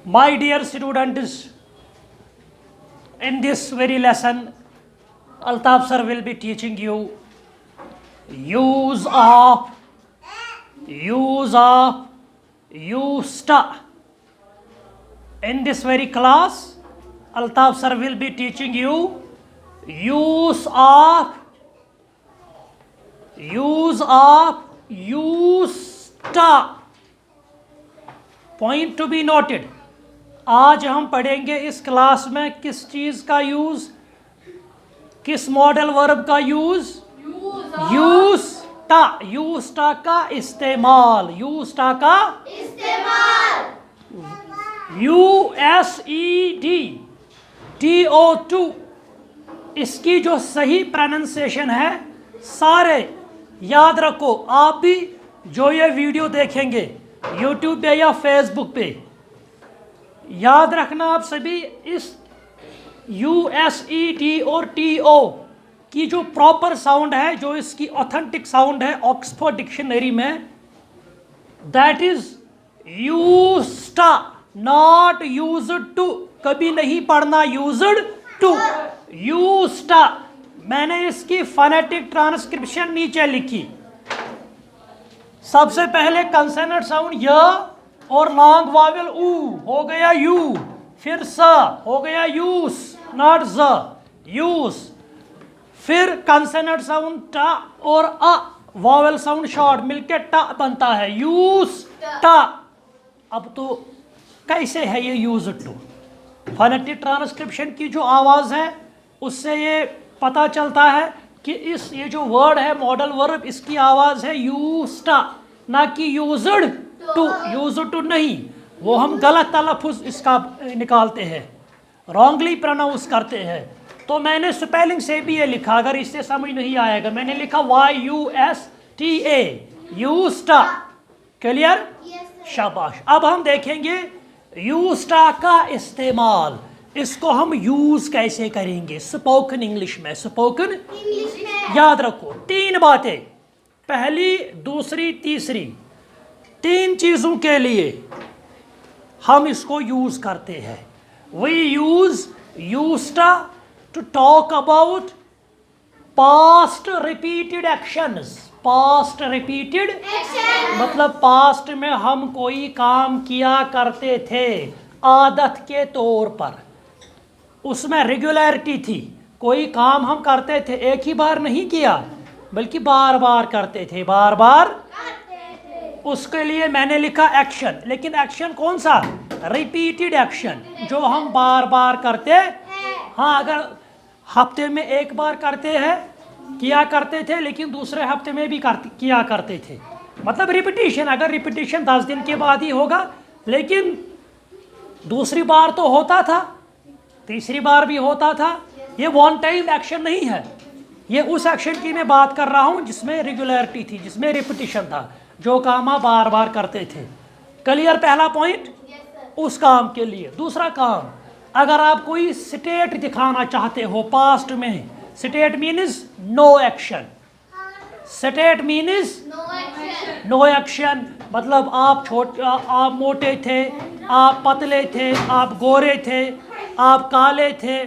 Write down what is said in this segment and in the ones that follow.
My dear students, in this very lesson, Altaf sir will be teaching you use of, used. In this very class, Altaf sir will be teaching you use of, used. Point to be noted. आज हम पढ़ेंगे इस class में किस चीज़ का use, किस modal verb का use, used का इस्तेमाल, USED, इसकी जो सही प्रोनाउंसिएशन है, सारे याद रखो। आप भी जो ये वीडियो देखेंगे यूट्यूब पे या फेसबुक पे, याद रखना आप सभी, इस USED और TO की जो प्रॉपर साउंड है, जो इसकी ऑथेंटिक साउंड है ऑक्सफोर्ड डिक्शनरी में, that is used, not used to. कभी नहीं पढ़ना यूज्ड टू, यूज्ड। मैंने इसकी फोनेटिक ट्रांसक्रिप्शन नीचे लिखी। सबसे पहले कंसोनेंट साउंड य और लॉन्ग वावेल ऊ हो गया यू, फिर स हो गया यूस, नॉट ज, यूस। फिर कंसोनेंट साउंड ट और अ, वावेल साउंड शॉर्ट मिलके ट बनता है, यूस ट। अब तो कैसे है ये यूज टू? फोनेटिक ट्रांसक्रिप्शन की जो आवाज़ है उससे ये पता चलता है कि ये जो वर्ड है मॉडल वर्ब, इसकी आवाज़ है यूज्ड, ना कि यूज्ड टू। यूज्ड टू नहीं, वो हम गलत तलफ़ुज़ इसका निकालते हैं, रॉन्गली प्रोनाउंस करते हैं। तो मैंने स्पेलिंग से भी ये लिखा, अगर इससे समझ नहीं आएगा मैंने लिखा YUSTA, यूज्ड। क्लियर? शाबाश। अब हम देखेंगे यूज्ड का इस्तेमाल, इसको हम यूज कैसे करेंगे स्पोकन इंग्लिश में। स्पोकन याद रखो, तीन बातें, पहली, दूसरी, तीसरी, तीन चीज़ों के लिए हम इसको यूज करते हैं। We used to talk about past repeated actions. Past repeated मतलब पास्ट में हम कोई काम किया करते थे आदत के तौर पर, उसमें रेगुलरिटी थी। कोई काम हम करते थे, एक ही बार नहीं किया बल्कि बार बार करते थे, बार बार। उसके लिए मैंने लिखा एक्शन, लेकिन एक्शन कौन सा? रिपीटेड एक्शन, जो हम बार बार करते। हाँ, अगर हफ्ते में एक बार करते हैं, किया करते थे, लेकिन दूसरे हफ्ते में भी किया करते थे, मतलब रिपीटिशन। अगर रिपीटिशन 10 दिन के बाद ही होगा, लेकिन दूसरी बार तो होता था, तीसरी बार भी होता था। ये वन टाइम एक्शन नहीं है, ये उस एक्शन की मैं बात कर रहा हूँ जिसमें रेगुलरिटी थी, जिसमें रिपीटिशन था, जो काम आप बार बार करते थे। क्लियर? पहला पॉइंट उस काम के लिए। दूसरा काम, अगर आप कोई स्टेट दिखाना चाहते हो पास्ट में, state means no action, state means no action. मतलब आप मोटे थे, आप पतले थे, आप गोरे थे, आप काले थे,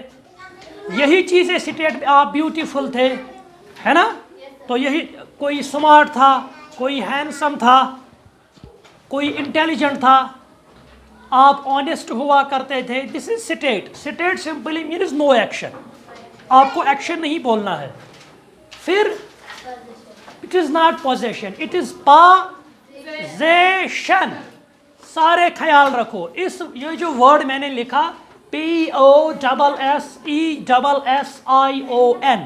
यही चीज़ें स्टेट। आप ब्यूटीफुल थे, है ना? तो यही, कोई स्मार्ट था, कोई हैंडसम था, कोई इंटेलिजेंट था, आप ऑनेस्ट हुआ करते थे। This is state. State simply means no action, आपको एक्शन नहीं बोलना है। फिर it is not possession, it is possession. सारे ख्याल रखो, ये जो वर्ड मैंने लिखा POSSESSION,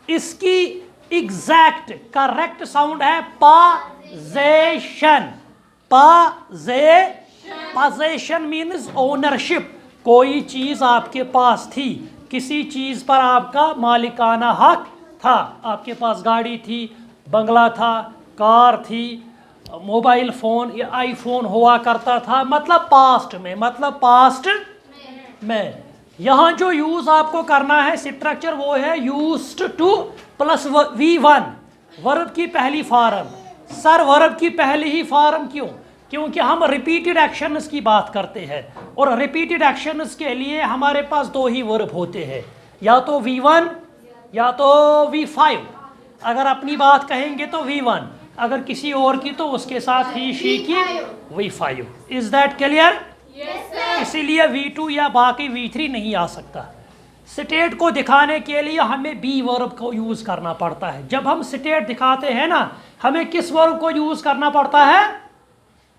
इसकी एग्जैक्ट करेक्ट साउंड है पोजेशन। Possession means ownership. कोई चीज़ आपके पास थी, किसी चीज़ पर आपका मालिकाना हक था। आपके पास गाड़ी थी, बंगला था, कार थी, मोबाइल फ़ोन या आईफोन हुआ करता था, मतलब पास्ट में, मतलब पास्ट में। यहाँ जो यूज़ आपको करना है स्ट्रक्चर, वो है used two plus V1, verb की पहली फॉर्म। सर वर्ब की पहली ही फॉर्म क्यों? क्योंकि हम रिपीटेड एक्शंस की बात करते हैं। और रिपीटेड एक्शंस के लिए हमारे पास दो ही वर्ब होते हैं, या तो V1 या तो V5। अगर अपनी बात कहेंगे तो V1, अगर किसी और की तो उसके साथ ही शी की V5। Is that clear? इसीलिए V2 या बाकी V3 नहीं आ सकता। स्टेट को दिखाने के लिए हमें बी वर्ब को यूज करना पड़ता है। जब हम स्टेट दिखाते हैं ना, हमें किस वर्ब को यूज करना पड़ता है?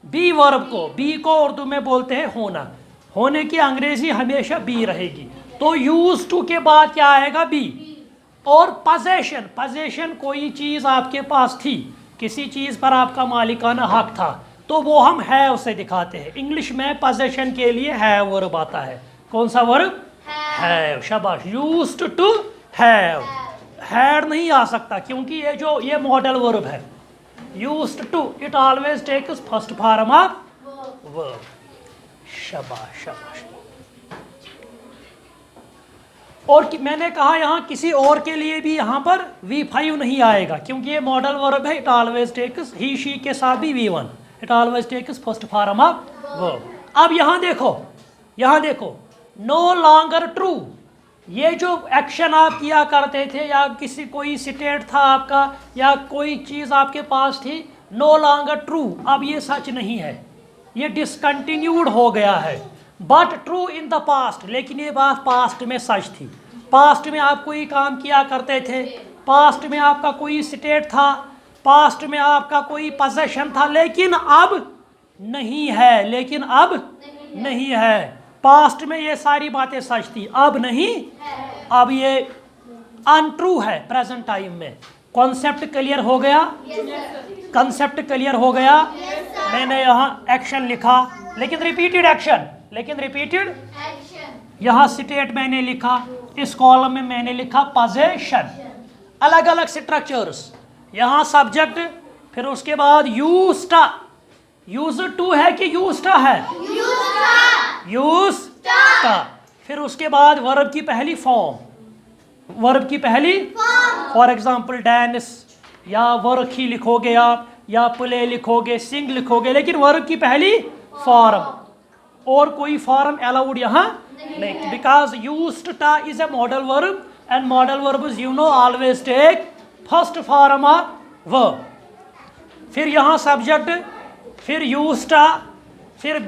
बी वर्ब को। बी को उर्दू में बोलते हैं होना। होने की अंग्रेजी हमेशा बी रहेगी। तो यूज टू के बाद क्या आएगा? बी। और पजेशन, पजेशन कोई चीज आपके पास थी, किसी चीज पर आपका मालिकाना हक था, तो वो हम हैव से दिखाते हैं। इंग्लिश में पजेशन के लिए हैव वर्ब आता है। कौन सा वर्ब? हैव। शाबाश। Used to have. हैड नहीं आ सकता क्योंकि ये मॉडल वर्ब है। Used to, it always takes first form of verb. शाबाश शाबाश। और मैंने कहा यहाँ किसी और के लिए भी यहाँ पर V5 नहीं आएगा क्योंकि ये मॉडल वर्ब है। It always takes, he she के साथ भी V1, it always takes first form of verb. अब यहाँ देखो, नो लॉन्गर ट्रू। ये जो एक्शन आप किया करते थे, या कोई स्टेट था आपका, या कोई चीज आपके पास थी, नो लॉन्गर ट्रू, अब ये सच नहीं है, ये डिसकंटिन्यूड हो गया है। But true in the past, लेकिन ये बात पास्ट में सच थी। पास्ट में आप कोई काम किया करते थे, पास्ट में आपका कोई स्टेट था, पास्ट में आपका कोई पोजीशन था, लेकिन अब नहीं है। पास्ट में ये सारी बातें सच थी, अब नहीं, अब ये अनट्रू है प्रेजेंट टाइम में। कॉन्सेप्ट क्लियर हो गया? कॉन्सेप्ट क्लियर हो गया? मैंने यहाँ एक्शन लिखा, लेकिन रिपीटेड एक्शन, यहाँ स्टेट मैंने लिखा, इस कॉलम में मैंने लिखा पोजीशन। अलग अलग स्ट्रक्चर्स, यहाँ सब्जेक्ट, फिर उसके बाद यूज्ड टू है कि यूज्ड है? यूज्ड, फिर उसके बाद वर्ब की पहली फॉर्म, फॉर एग्जाम्पल डांस, या वर्क ही लिखोगे आप, या प्ले लिखोगे, सिंग लिखोगे, लेकिन वर्ब की पहली फॉर्म। और कोई फॉर्म अलाउड यहाँ नहीं, because used to is a model verb, and model verbs always take first form of verb. फिर यहाँ सब्जेक्ट, फिर यूज्ड टा, फिर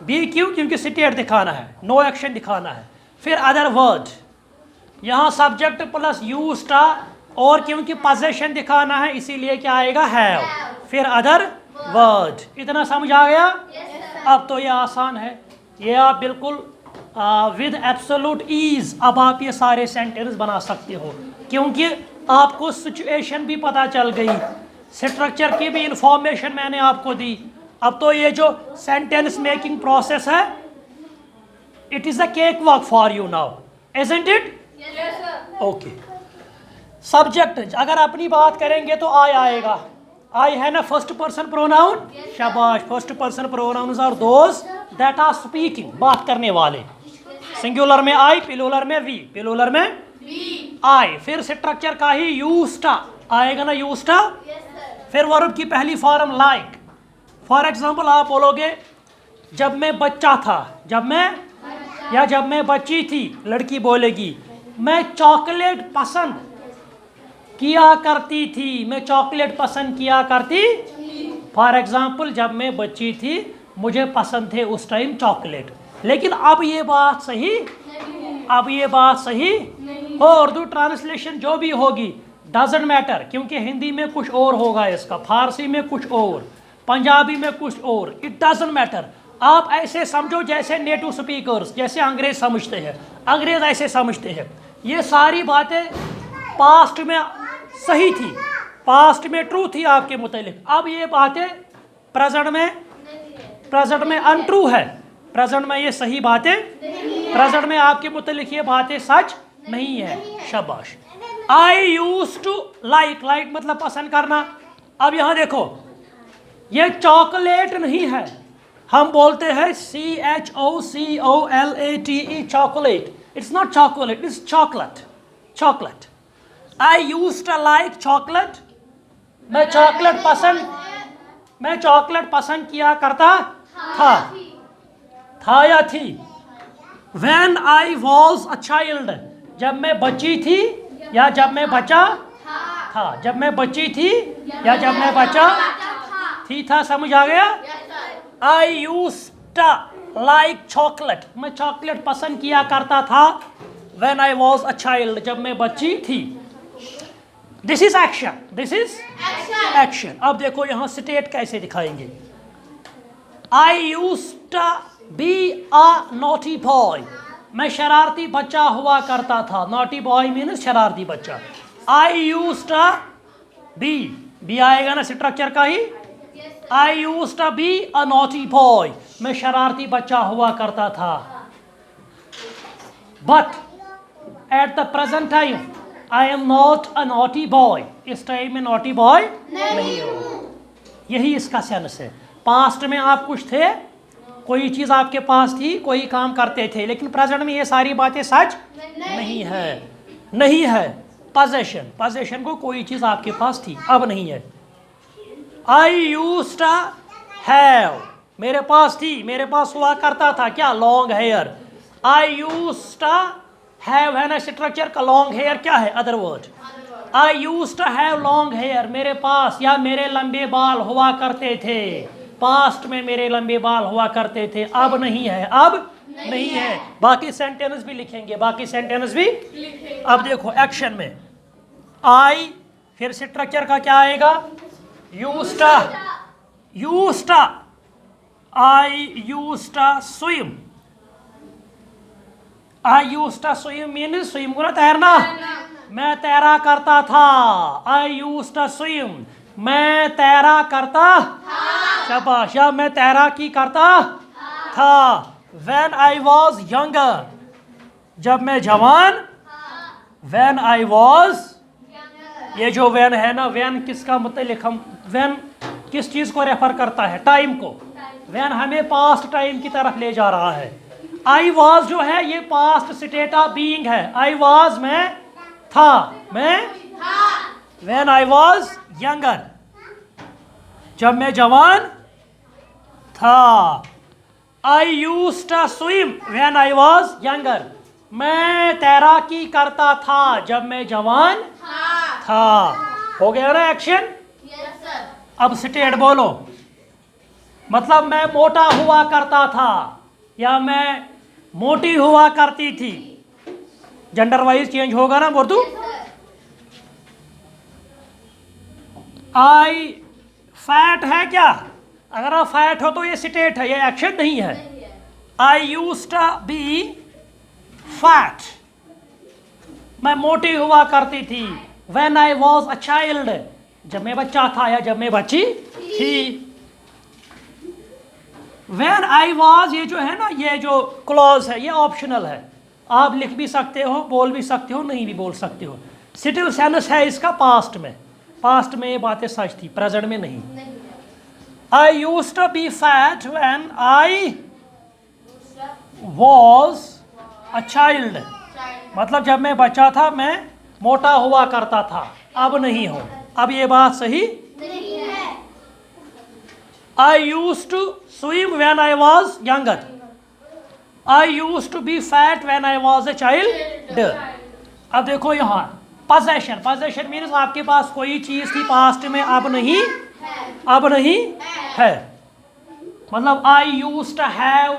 बी क्यों? क्योंकि स्टेट दिखाना है, नो एक्शन दिखाना है। फिर अदर वर्ड, यहाँ सब्जेक्ट प्लस यूज्ड टा, और क्योंकि पोजीशन दिखाना है इसीलिए क्या आएगा? हैव। फिर अदर वर्ड। इतना समझ आ गया? अब तो ये आसान है, ये आप बिल्कुल विद एब्सोल्यूट ईज अब आप ये सारे सेंटेंस बना सकते हो, क्योंकि आपको सिचुएशन भी पता चल गई, स्ट्रक्चर की भी इंफॉर्मेशन मैंने आपको दी। अब तो ये जो सेंटेंस मेकिंग प्रोसेस है, it is a cake walk for you now, isn't it? Okay. Subject अगर अपनी बात करेंगे तो आई आएगा। आई है ना फर्स्ट पर्सन प्रोनाउन? शाबाश। First person pronouns are those that are speaking, बात करने वाले। सिंगुलर में आई, प्लूरल में वी, प्लूरल में आई। फिर स्ट्रक्चर का ही यूज्ड आएगा ना, यूज्ड। फिर वर्ब की पहली फॉर्म लाइक। फॉर एग्जाम्पल आप बोलोगे जब मैं बच्चा था, जब मैं बच्ची थी, लड़की बोलेगी मैं चॉकलेट पसंद किया करती थी, मैं चॉकलेट पसंद किया करती। फॉर एग्जाम्पल जब मैं बच्ची थी मुझे पसंद थे उस टाइम चॉकलेट। लेकिन अब ये बात सही हो, उर्दू ट्रांसलेशन जो भी होगी डजंट मैटर, क्योंकि हिंदी में कुछ और होगा इसका, फारसी में कुछ और, पंजाबी में कुछ और, इट डजंट मैटर। आप ऐसे समझो जैसे नेटिव स्पीकर्स, जैसे अंग्रेज समझते हैं, अंग्रेज ऐसे समझते हैं। ये सारी बातें पास्ट में सही थी, पास्ट में ट्रू थी आपके मुतालिक। अब ये बातें प्रेजेंट में अनट्रू है, प्रेजेंट में ये सही बातें, प्रेजेंट में आपके मुतालिक ये बातें सच नहीं है। शाबाश। I used to like, like मतलब पसंद करना। अब यहाँ देखो, ये चॉकलेट नहीं है, हम बोलते हैं CHOCOLATE chocolate. It's not chocolate, it's chocolate. I used to like chocolate, मैं चॉकलेट पसंद किया करता था। था या थी? When I was a child, जब मैं बच्ची थी या जब मैं बच्चा था? जब मैं बच्ची थी या जब मैं बच्चा थी था? समझ आ गया? I used to like chocolate, मैं चॉकलेट पसंद किया करता था when I was a child, जब मैं बच्ची थी। This is action, this is action। अब देखो यहाँ स्टेट कैसे दिखाएंगे। I used to be a naughty boy, मैं शरारती बच्चा हुआ करता था। naughty boy मीन्स शरारती बच्चा। I used to be आएगा ना स्ट्रक्चर का ही। I used to be a naughty boy, मैं शरारती बच्चा हुआ करता था। But at the present time I am not a naughty boy, इस टाइम में naughty boy नहीं हो। यही इसका सेंस है। पास्ट में आप कुछ थे, कोई चीज़ आपके पास थी, कोई काम करते थे, लेकिन प्रेजेंट में ये सारी बातें सच नहीं है। पोजेशन को कोई चीज़ आपके पास थी, अब नहीं है। I used to have, मेरे पास थी, मेरे पास हुआ करता था क्या? Long hair. I used to have है ना स्ट्रक्चर का। लॉन्ग हेयर क्या है? Other word. I used to have long hair, मेरे पास या मेरे लंबे बाल हुआ करते थे। पास्ट में मेरे लंबे बाल हुआ करते थे, अब नहीं है, अब नहीं है। बाकी सेंटेंस भी लिखेंगे, अब देखो एक्शन में I, फिर स्ट्रक्चर का क्या आएगा? used to, I used to swim। I used to swim means swim को ना तैरना, मैं तैरा करता था। I used to swim, मैं तैरा करता शाबाश, या मैं तैराकी करता था। When I was younger, जब मैं जवान। When I was, ये जो when है ना, when किसका मतलब हम when किस चीज़ को रेफर करता है? टाइम को। when हमें पास्ट टाइम की तरफ ले जा रहा है। I was जो है ये पास्ट स्टेट ऑफ बीइंग है। I was मैं था, when I was younger, जब मैं जवान था। I used to swim when I was younger, मैं तैराकी करता था जब मैं जवान था। हो गया ना एक्शन? अब स्टेट बोलो। मतलब मैं मोटा हुआ करता था या मैं मोटी हुआ करती थी। जेंडर वाइज चेंज होगा ना मुर्दू। आई फैट है क्या? अगर आप फैट हो तो ये स्टेट है, ये एक्शन नहीं है। I used to be fat, मैं मोटी हुआ करती थी। When I was a child, जब मैं बच्चा था या जब मैं बच्ची थी। व्हेन आई वॉज, ये जो है ना, ये जो क्लॉज है ये ऑप्शनल है। आप लिख भी सकते हो, बोल भी सकते हो, नहीं भी बोल सकते हो। सिटिल सेंस है इसका पास्ट में। पास्ट में ये बातें सच थी, प्रेजेंट में नहीं। I used to be fat when I was a child, मतलब जब मैं बच्चा था मैं मोटा हुआ करता था, अब नहीं हूं। अब ये बात सही नहीं है। I used to swim when I was younger, I used to be fat when I was a child। अब देखो यहाँ possession मीन्स आपके पास कोई चीज़ थी पास्ट में, अब नहीं है। मतलब I used to have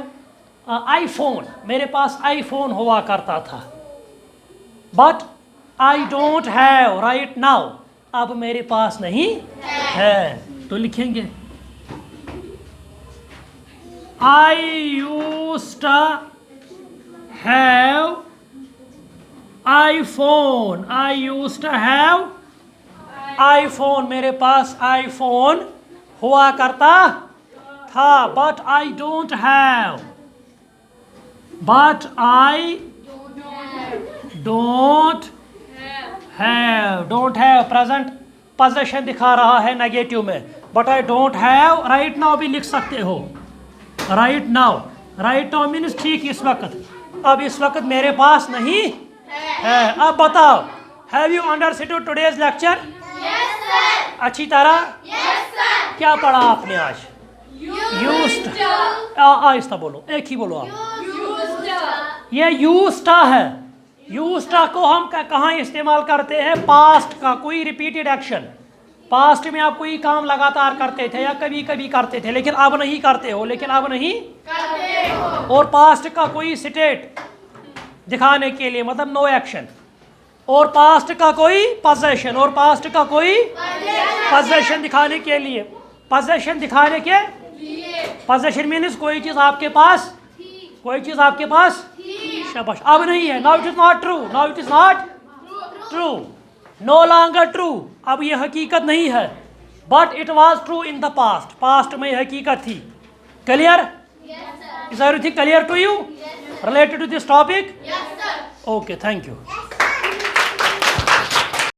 iPhone, मेरे पास iPhone हुआ करता था। But I don't have right now, अब मेरे पास नहीं है। तो लिखेंगे I used to have iPhone, I used to have iPhone, मेरे पास iPhone हुआ करता था। But I don't have, but I don't have present possession दिखा रहा है नेगेटिव में। But I don't have right now भी लिख सकते हो। राइट नाउ मीन्स ठीक इस वक्त, अब इस वक्त मेरे पास नहीं है। अब बताओ, have you understood today's lecture? अच्छी तरह क्या पढ़ा आपने आज? यूज्ड, आहिस्ता बोलो, एक ही बोलो आप। ये यूज्ड है। यूज्ड को हम कहाँ इस्तेमाल करते हैं? पास्ट का कोई रिपीटेड एक्शन। पास्ट में आप कोई काम लगातार करते थे या कभी कभी करते थे, लेकिन अब नहीं करते हो, लेकिन अब नहीं करते हो। और पास्ट का कोई स्टेट दिखाने के लिए, मतलब नो एक्शन। और पास्ट का कोई पोजेशन, और पास्ट का कोई पोजेशन दिखाने के लिए, पोजेशन दिखाने के पोजेशन मीन्स कोई चीज आपके पास, कोई चीज आपके पास, शाबाश। अब नहीं है, now it is not true, now it is not true, no longer true. अब ये हकीकत नहीं है, but it was true in the past, past में हकीकत थी। Clear? Is everything clear to you related to this topic? Okay, thank you.